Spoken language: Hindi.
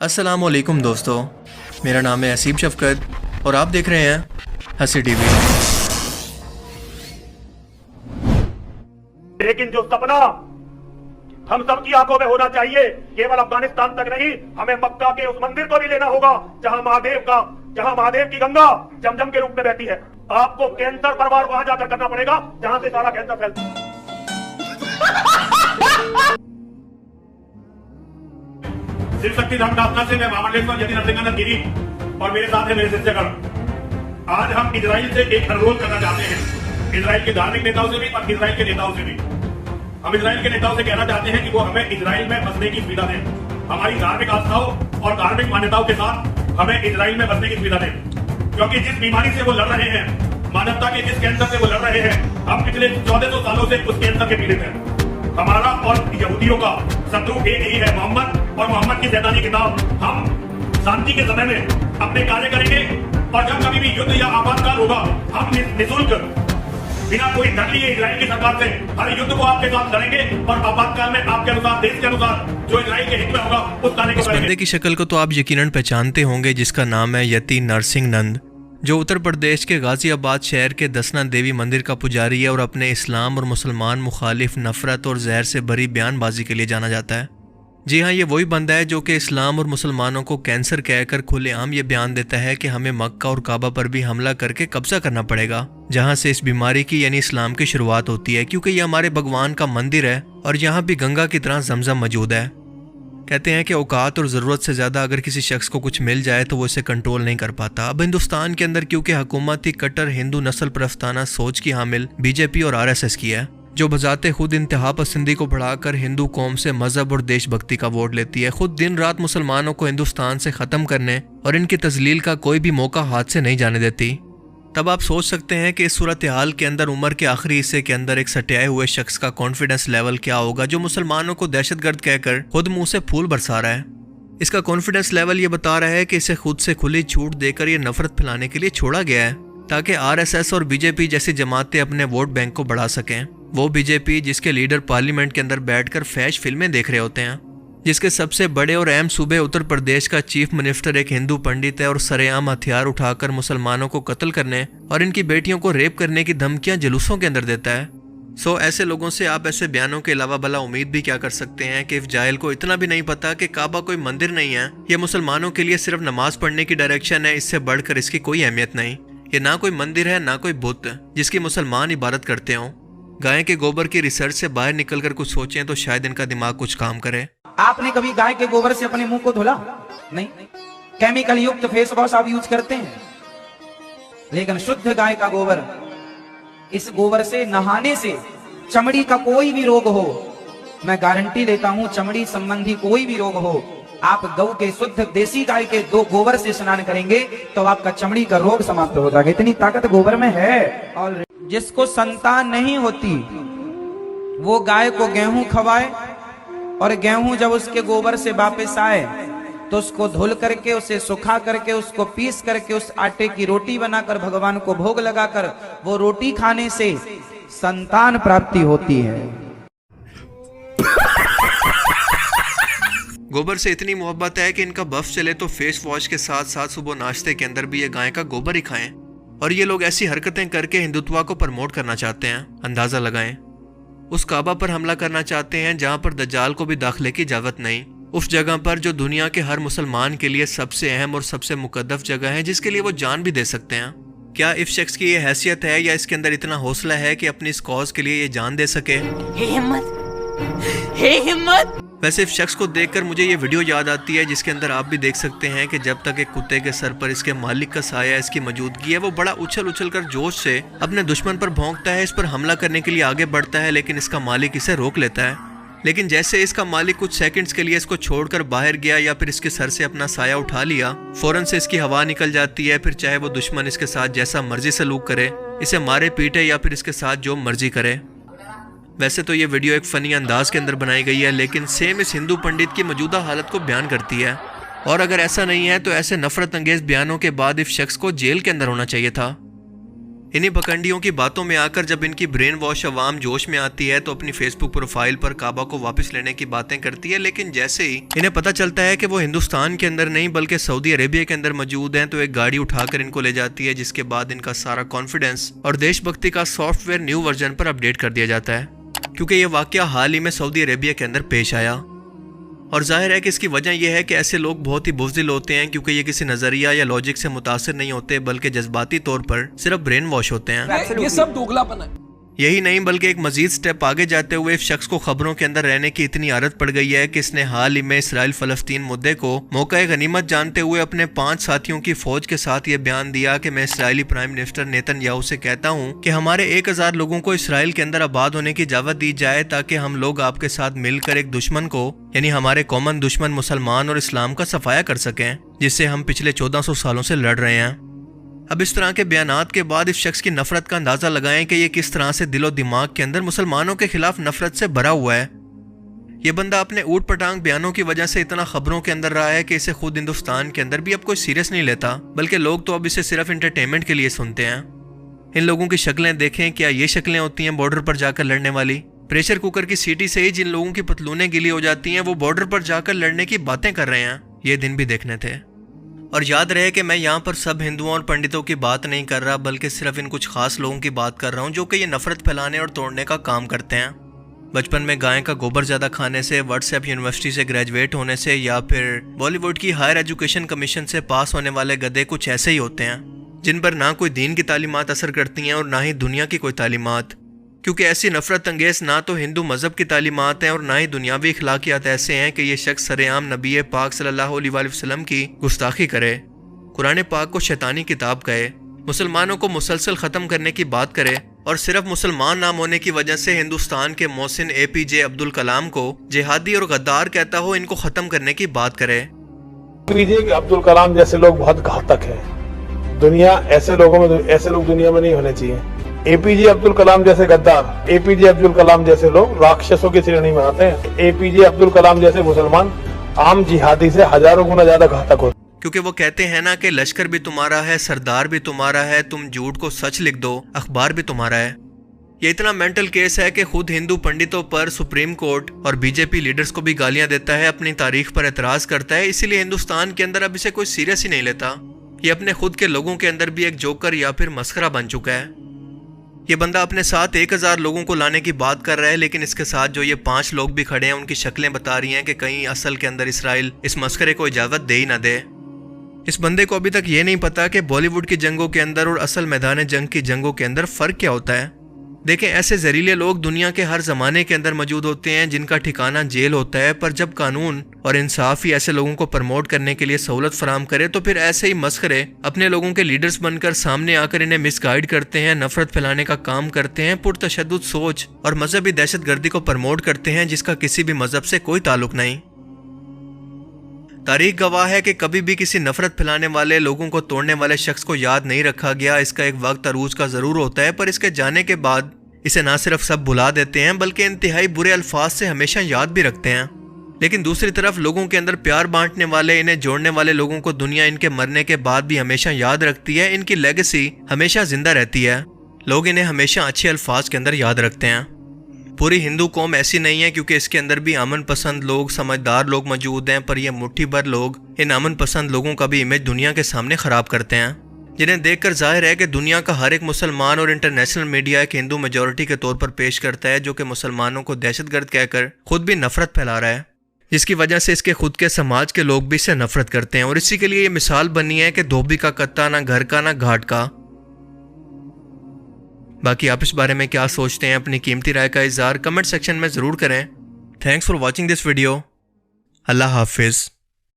अस्सलामुअलैकुम दोस्तों, मेरा नाम है असीब शफकत और आप देख रहे हैं हंसी टीवी। लेकिन जो सपना हम सबकी आंखों में होना चाहिए, केवल अफगानिस्तान तक नहीं, हमें मक्का के उस मंदिर को भी लेना होगा जहां महादेव की गंगा जमजम के रूप में बहती है। आपको कैंसर परवार वहां जाकर करना पड़ेगा जहां से सारा कैंसर फैलता है। शिव शक्ति धर्म प्रार्थना से मैं महामंडलेश्वर यति नरसिंह गिरी और मेरे साथ है मेरे शिष्यगण। आज हम इजराइल से एक अनुरोध करना चाहते हैं, इजराइल के धार्मिक नेताओं से भी और इजराइल के नेताओं से भी। हम इजराइल के नेताओं से कहना चाहते हैं कि वो हमें इजराइल में बसने की सुविधा दें। हमारी धार्मिक आस्थाओं और धार्मिक मान्यताओं के साथ हमें इजराइल में बसने की सुविधा दें, क्योंकि जिस बीमारी से वो लड़ रहे हैं, मानवता के जिस कैंसर से वो लड़ रहे हैं, हम पिछले 1400 सालों से उस कैंसर के पीड़ित हैं। हमारा और यहूदियों का शत्रु एक ही है, मोहम्मद और मोहम्मद की शैतानी किताब। हम शांति के समय में अपने कार्य करेंगे और जब कभी भी युद्ध या आपातकाल होगा, हम निःशुल्क बिना कोई डर लिए इजराइल की सरकार से हर युद्ध को आपके साथ लड़ेंगे और आपातकाल में आपके अनुसार, देश के अनुसार जो इजराइल के हित में होगा उस कार्य को करेंगे। इस बंदे की शक्ल को तो आप यकीनन पहचानते होंगे, जिसका नाम है यति नरसिंह नंद, जो उत्तर प्रदेश के गाजियाबाद शहर के दसना देवी मंदिर का पुजारी है और अपने इस्लाम और मुसलमान मुखालिफ नफरत और जहर से भरी बयानबाजी के लिए जाना जाता है। जी हाँ, ये वही बंदा है जो कि इस्लाम और मुसलमानों को कैंसर कहकर खुलेआम ये बयान देता है कि हमें मक्का और काबा पर भी हमला करके कब्जा करना पड़ेगा, जहाँ से इस बीमारी की यानी इस्लाम की शुरुआत होती है, क्योंकि ये हमारे भगवान का मंदिर है और यहाँ भी गंगा की तरह जमजम मौजूद है। कहते हैं कि औकात और ज़रूरत से ज़्यादा अगर किसी शख्स को कुछ मिल जाए तो वो इसे कंट्रोल नहीं कर पाता। अब हिंदुस्तान के अंदर क्योंकि हुकूमत ही कट्टर हिंदू नस्ल परस्ताना सोच की हामिल बीजेपी और आरएसएस की है, जो बजाते खुद इंतहा पसंदी को बढ़ाकर हिंदू कौम से मजहब और देशभक्ति का वोट लेती है, खुद दिन रात मुसलमानों को हिंदुस्तान से ख़त्म करने और इनकी तजलील का कोई भी मौका हाथ से नहीं जाने देती। तब आप सोच सकते हैं कि इस सूरत हाल के अंदर उम्र के आखिरी हिस्से के अंदर एक सटियाए हुए शख्स का कॉन्फिडेंस लेवल क्या होगा, जो मुसलमानों को दहशतगर्द कहकर खुद मुंह से फूल बरसा रहा है। इसका कॉन्फिडेंस लेवल ये बता रहा है कि इसे खुद से खुली छूट देकर ये नफरत फैलाने के लिए छोड़ा गया है, ताकि आरएसएस और बीजेपी जैसी जमातें अपने वोट बैंक को बढ़ा सकें। वो बीजेपी जिसके लीडर पार्लियामेंट के अंदर बैठकर फैश फिल्में देख रहे होते हैं, जिसके सबसे बड़े और अहम सूबे उत्तर प्रदेश का चीफ मिनिस्टर एक हिंदू पंडित है और सरेआम हथियार उठाकर मुसलमानों को कत्ल करने और इनकी बेटियों को रेप करने की धमकियां जुलूसों के अंदर देता है। सो ऐसे लोगों से आप ऐसे बयानों के अलावा भला उम्मीद भी क्या कर सकते हैं कि इस जाहिल को इतना भी नहीं पता कि काबा कोई मंदिर नहीं है, ये मुसलमानों के लिए सिर्फ नमाज पढ़ने की डायरेक्शन है, इससे बढ़कर इसकी कोई अहमियत नहीं। ये ना कोई मंदिर है ना कोई बुत जिसकी मुसलमान इबादत करते हों। गाय के गोबर की रिसर्च से बाहर निकलकर कुछ सोचें तो शायद इनका दिमाग कुछ काम करे। आपने कभी गाय के गोबर से अपने मुंह को धुला? नहीं। केमिकल युक्त फेस वॉश आप यूज करते हैं, लेकिन शुद्ध गाय का गोबर, इस गोबर से नहाने से चमड़ी का कोई भी रोग हो, मैं गारंटी देता हूं, चमड़ी संबंधी कोई भी रोग हो, आप गौ के शुद्ध देसी गाय के दो गोबर से स्नान करेंगे तो आपका चमड़ी का रोग समाप्त हो जाएगा। इतनी ताकत गोबर में है। और जिसको संतान नहीं होती वो गाय को गेहूं खवाए और गेहूं जब उसके गोबर से वापस आए तो उसको धुल करके, उसे सुखा करके, उसको पीस करके उस आटे की रोटी बनाकर भगवान को भोग लगाकर वो रोटी खाने से संतान प्राप्ति होती है। गोबर से इतनी मोहब्बत है कि इनका बफ चले तो फेस वॉश के साथ साथ सुबह नाश्ते के अंदर भी ये गाय का गोबर ही खाएं। और ये लोग ऐसी हरकतें करके हिंदुत्व को प्रमोट करना चाहते हैं। अंदाजा लगाएं, उस काबा पर हमला करना चाहते हैं जहां पर दज्जाल को भी दाखिले की इजाजत नहीं, उस जगह पर जो दुनिया के हर मुसलमान के लिए सबसे अहम और सबसे मुकद्दस जगह है, जिसके लिए वो जान भी दे सकते हैं। क्या इस शख्स की ये हैसियत है या इसके अंदर इतना हौसला है कि अपनी इस कॉज के लिए ये जान दे सके? हे हिम्मत। वैसे इस शख्स को देखकर मुझे ये वीडियो याद आती है, जिसके अंदर आप भी देख सकते हैं कि जब तक एक कुत्ते के सर पर इसके मालिक का साया, इसकी मौजूदगी है, वो बड़ा उछल उछल कर जोश से अपने दुश्मन पर भौंकता है, इस पर हमला करने के लिए आगे बढ़ता है, लेकिन इसका मालिक इसे रोक लेता है। लेकिन जैसे इसका मालिक कुछ सेकंड्स के लिए इसको छोड़कर बाहर गया या फिर इसके सर से अपना साया उठा लिया, फौरन से इसकी हवा निकल जाती है। फिर चाहे वो दुश्मन इसके साथ जैसा मर्जी सलूक करे, इसे मारे पीटे या फिर इसके साथ जो मर्जी करे। वैसे तो ये वीडियो एक फनी अंदाज के अंदर बनाई गई है, लेकिन सेम इस हिंदू पंडित की मौजूदा हालत को बयान करती है। और अगर ऐसा नहीं है तो ऐसे नफरत अंगेज बयानों के बाद इस शख्स को जेल के अंदर होना चाहिए था। इन्हीं भकंडियों की बातों में आकर जब इनकी ब्रेन वॉश अवाम जोश में आती है तो अपनी फेसबुक प्रोफाइल पर काबा को वापस लेने की बातें करती है, लेकिन जैसे ही इन्हें पता चलता है कि वो हिंदुस्तान के अंदर नहीं बल्कि सऊदी अरेबिया के अंदर मौजूद हैं, तो एक गाड़ी उठाकर इनको ले जाती है, जिसके बाद इनका सारा कॉन्फिडेंस और देशभक्ति का सॉफ्टवेयर न्यू वर्जन पर अपडेट कर दिया जाता है, क्योंकि ये वाकया हाल ही में सऊदी अरेबिया के अंदर पेश आया। और जाहिर है कि इसकी वजह यह है कि ऐसे लोग बहुत ही बुज़दिल होते हैं, क्योंकि ये किसी नजरिया या लॉजिक से मुतासिर नहीं होते बल्कि जज्बाती तौर पर सिर्फ ब्रेन वॉश होते हैं। ये सब दोगलापन है। यही नहीं बल्कि एक मजीद स्टेप आगे जाते हुए इस शख्स को खबरों के अंदर रहने की इतनी आदत पड़ गई है कि इसने हाल ही में इसराइल फलस्तीन मुद्दे को मौका गनीमत जानते हुए अपने 5 साथियों की फौज के साथ ये बयान दिया कि मैं इसराइली प्राइम मिनिस्टर नेतन्याहू से कहता हूँ कि हमारे 1000 लोगों को इसराइल के अंदर आबाद होने की इजाजत दी जाए, ताकि हम लोग आपके साथ मिलकर एक दुश्मन को, यानी हमारे कॉमन दुश्मन मुसलमान और इस्लाम का सफाया कर सकें, जिससे हम पिछले 1400 सालों से लड़ रहे हैं। अब इस तरह के बयानात के बाद इस शख्स की नफरत का अंदाजा लगाएं कि ये किस तरह से दिलो दिमाग के अंदर मुसलमानों के खिलाफ नफरत से भरा हुआ है। ये बंदा अपने ऊट पटांग बयानों की वजह से इतना खबरों के अंदर रहा है कि इसे खुद हिंदुस्तान के अंदर भी अब कोई सीरियस नहीं लेता, बल्कि लोग तो अब इसे सिर्फ इंटरटेनमेंट के लिए सुनते हैं। इन लोगों की शक्लें देखें, क्या ये शक्लें होती हैं बॉर्डर पर जाकर लड़ने वाली? प्रेशर कुकर की सीटी से ही जिन लोगों की पतलूनें गिली हो जाती हैं वो बॉर्डर पर जाकर लड़ने की बातें कर रहे हैं। ये दिन भी देखने थे। और याद रहे कि मैं यहाँ पर सब हिंदुओं और पंडितों की बात नहीं कर रहा, बल्कि सिर्फ इन कुछ खास लोगों की बात कर रहा हूँ जो कि ये नफरत फैलाने और तोड़ने का काम करते हैं। बचपन में गाय का गोबर ज़्यादा खाने से, व्हाट्सएप यूनिवर्सिटी से ग्रेजुएट होने से, या फिर बॉलीवुड की हायर एजुकेशन कमीशन से पास होने वाले गधे कुछ ऐसे ही होते हैं, जिन पर ना कोई दीन की तालीमात असर करती हैं और ना ही दुनिया की कोई तालीमात। क्योंकि ऐसी नफरत अंगेज ना तो हिंदू मजहब की तालीमात हैं और ना ही दुनियावी इखलाकियात ऐसे हैं कि ये शख्स सरेआम नबी पाक सल्लल्लाहु अलैहि वसल्लम की गुस्ताखी करे, कुरान पाक को शैतानी किताब कहे, मुसलमानों को मुसलसल ख़त्म करने की बात करे और सिर्फ मुसलमान नाम होने की वजह से हिंदुस्तान के मोहसिन APJ अब्दुल कलाम को जिहादी और गद्दार कहता हो, इनको ख़त्म करने की बात करे। APJ अब्दुल कलाम जैसे लोग बहुत घातक हैं। दुनिया ऐसे लोग दुनिया में नहीं होने चाहिए। APJ अब्दुल कलाम जैसे गद्दार, APJ अब्दुल कलाम जैसे लोग राक्षसों की श्रेणी में आते हैं। APJ अब्दुल कलाम जैसे मुसलमान आम जिहादी से हजारों गुना ज्यादा घातक होते हैं। क्योंकि वो कहते हैं ना कि लश्कर भी तुम्हारा है, सरदार भी तुम्हारा है, तुम झूठ को सच लिख दो, अखबार भी तुम्हारा है। ये इतना मेंटल केस है कि खुद हिंदू पंडितों पर सुप्रीम कोर्ट और BJP लीडर्स को भी गालियां देता है, अपनी तारीख पर एतराज करता है। इसीलिए हिंदुस्तान के अंदर अब इसे कोई सीरियस ही नहीं लेता। ये अपने खुद के लोगों के अंदर भी एक जोकर या फिर मस्खरा बन चुका है। ये बंदा अपने साथ 1000 लोगों को लाने की बात कर रहा है, लेकिन इसके साथ जो ये 5 लोग भी खड़े हैं उनकी शक्लें बता रही हैं कि कहीं असल के अंदर इसराइल इस मस्खरे को इजाजत दे ही ना दे। इस बंदे को अभी तक ये नहीं पता कि बॉलीवुड की जंगों के अंदर और असल मैदान जंग की जंगों के अंदर फर्क क्या होता है। देखें, ऐसे जहरीले लोग दुनिया के हर जमाने के अंदर मौजूद होते हैं जिनका ठिकाना जेल होता है, पर जब कानून और इंसाफ ही ऐसे लोगों को प्रमोट करने के लिए सहूलत फराम करे तो फिर ऐसे ही मस्खरे अपने लोगों के लीडर्स बनकर सामने आकर इन्हें मिसगाइड करते हैं, नफरत फैलाने का काम करते हैं, पुरतशद्दुद सोच और मजहबी दहशतगर्दी को प्रमोट करते हैं जिसका किसी भी मजहब से कोई ताल्लुक नहीं। तारीख गवाह है कि कभी भी किसी नफरत फैलाने वाले, लोगों को तोड़ने वाले शख्स को याद नहीं रखा गया। इसका एक वक्त अरूज का जरूर होता है, पर इसके जाने के बाद इसे ना सिर्फ सब भुला देते हैं बल्कि इंतहाई बुरे अल्फाज से हमेशा याद भी रखते हैं। लेकिन दूसरी तरफ लोगों के अंदर प्यार बांटने वाले, इन्हें जोड़ने वाले लोगों को दुनिया इनके मरने के बाद भी हमेशा याद रखती है। इनकी लेगेसी हमेशा जिंदा रहती है। लोग इन्हें हमेशा अच्छे अल्फाज के अंदर याद रखते हैं। पूरी हिंदू कौम ऐसी नहीं है, क्योंकि इसके अंदर भी अमन पसंद लोग, समझदार लोग मौजूद हैं, पर यह मुट्ठी भर लोग इन अमन पसंद लोगों का भी इमेज दुनिया के सामने खराब करते हैं, जिन्हें देखकर जाहिर है कि दुनिया का हर एक मुसलमान और इंटरनेशनल मीडिया एक हिंदू मेजॉरिटी के तौर पर पेश करता है, जो कि मुसलमानों को दहशतगर्द कहकर खुद भी नफरत फैला रहा है, जिसकी वजह से इसके खुद के समाज के लोग भी इससे नफरत करते हैं। और इसी के लिए ये मिसाल बनी है कि धोबी का कत्ता ना घर का ना घाट का। बाकी आप इस बारे में क्या सोचते हैं, अपनी कीमती राय का इज़हार कमेंट सेक्शन में ज़रूर करें। Thanks for watching this video. अल्लाह हाफिज़।